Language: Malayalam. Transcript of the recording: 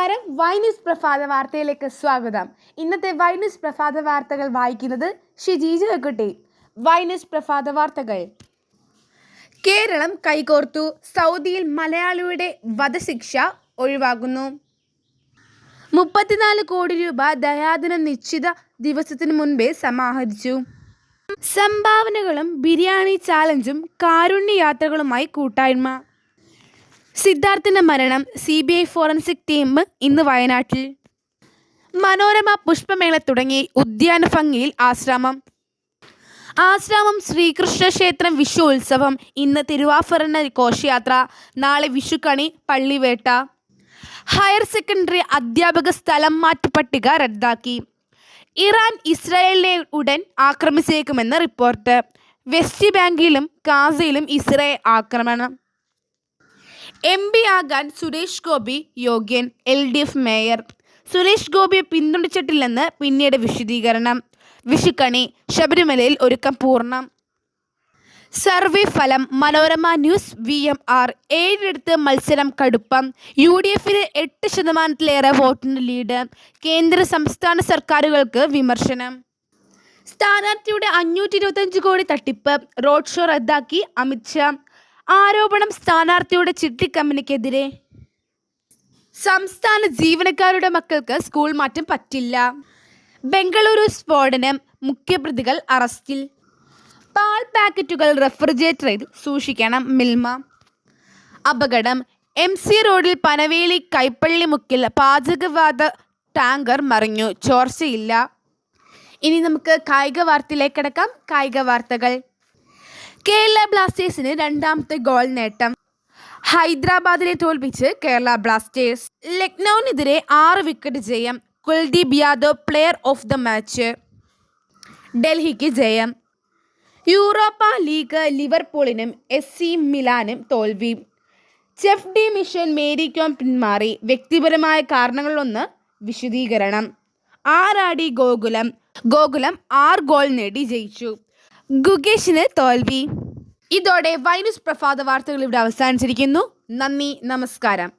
നമസ്കാരം. വൈന്യൂസ് പ്രഭാത വാർത്തയിലേക്ക് സ്വാഗതം. ഇന്നത്തെ വൈന്യൂസ് പ്രഭാത വാർത്തകൾ വായിക്കുന്നത് ഷിജീജ് വെക്കുട്ടി. വൈന്യൂസ് പ്രഭാത വാർത്തകൾ. കേരളം കൈകോർത്തു. സൗദിയിൽ മലയാളിയുടെ വധശിക്ഷ ഒഴിവാക്കുന്നു. 34 കോടി രൂപ ദയാധനം നിശ്ചിത ദിവസത്തിനു മുൻപേ സമാഹരിച്ചു. സംഭാവനകളും ബിരിയാണി ചാലഞ്ചും കാരുണ്യയാത്രകളുമായി കൂട്ടായ്മ. സിദ്ധാർത്ഥിന്റെ മരണം. CBI ഫോറൻസിക് ടീം ഇന്ന് വയനാട്ടിൽ. മനോരമ പുഷ്പമേള തുടങ്ങി. ഉദ്യാന ഭംഗിയിൽ ആശ്രാമം ശ്രീകൃഷ്ണ ക്ഷേത്രം വിഷുത്സവം. ഇന്ന് തിരുവാഭരണ ഘോഷയാത്ര. നാളെ വിഷുക്കണി പള്ളിവേട്ട. ഹയർ സെക്കൻഡറി അധ്യാപക സ്ഥലം മാറ്റ പട്ടിക റദ്ദാക്കി. ഇറാൻ ഇസ്രായേലിനെ ഉടൻ ആക്രമിച്ചേക്കുമെന്ന് റിപ്പോർട്ട്. വെസ്റ്റ് ബാങ്കിലും ഗാസയിലും ഇസ്രായേൽ ആക്രമണം. MP ആകാൻ സുരേഷ് ഗോപി യോഗ്യൻ. LDF mayor. സുരേഷ് ഗോപിയെ പിന്തുണച്ചിട്ടില്ലെന്ന് പിന്നീട് വിശദീകരണം. വിഷുക്കണി. ശബരിമലയിൽ ഒരുക്കം പൂർണ്ണം. സർവേ ഫലം. Manorama news VMR. 7 മത്സരം കടുപ്പം. UDFന് 8% വോട്ടിന് ലീഡ്. കേന്ദ്ര സംസ്ഥാന സർക്കാരുകൾക്ക് വിമർശനം. സ്ഥാനാർത്ഥിയുടെ 525 കോടി തട്ടിപ്പ്. റോഡ് ഷോ റദ്ദാക്കി അമിത്ഷാ. ആരോപണം സ്ഥാനാർത്ഥിയുടെ ചിട്ടിക്കമ്പനിക്കെതിരെ. സംസ്ഥാന ജീവനക്കാരുടെ മക്കൾക്ക് സ്കൂൾ മാറ്റം പറ്റില്ല. ബംഗളൂരു സ്ഫോടനം. മുഖ്യപ്രതികൾ അറസ്റ്റിൽ. പാൽ പാക്കറ്റുകൾ റെഫ്രിജറേറ്ററിൽ സൂക്ഷിക്കണം. മിൽമ. അപകടം. MC റോഡിൽ പനവേലി കൈപ്പള്ളി മുക്കിൽ പാചകവാത ടാങ്കർ മറിഞ്ഞു. ചോർച്ചയില്ല. ഇനി നമുക്ക് കായിക വാർത്തയിലേക്ക് കടക്കാം. കായിക വാർത്തകൾ. കേരള ബ്ലാസ്റ്റേഴ്സിന് 2ാമത്തെ ഗോൾ നേട്ടം. ഹൈദരാബാദിനെ തോൽപ്പിച്ച് കേരള ബ്ലാസ്റ്റേഴ്സ്. ലക്നൌവിനെതിരെ 6 വിക്കറ്റ് ജയം. Kuldeep Yadav player of the match. ഡൽഹിക്ക് ജയം. യൂറോപ്പ ലീഗ് ലിവർപൂളിനും SC മിലാനും തോൽവി. Chef D mission Mary com പിന്മാറി. വ്യക്തിപരമായ കാരണങ്ങളൊന്ന് വിശദീകരണം. ആറാടി ഗോകുലം 6 ഗോൾ നേടി ജയിച്ചു. ഗുകേഷിന് തോൽവി. ഇതോടെ വൈന്യൂസ് പ്രഭാത വാർത്തകൾ ഇവിടെ അവസാനിച്ചിരിക്കുന്നു. നന്ദി, നമസ്കാരം.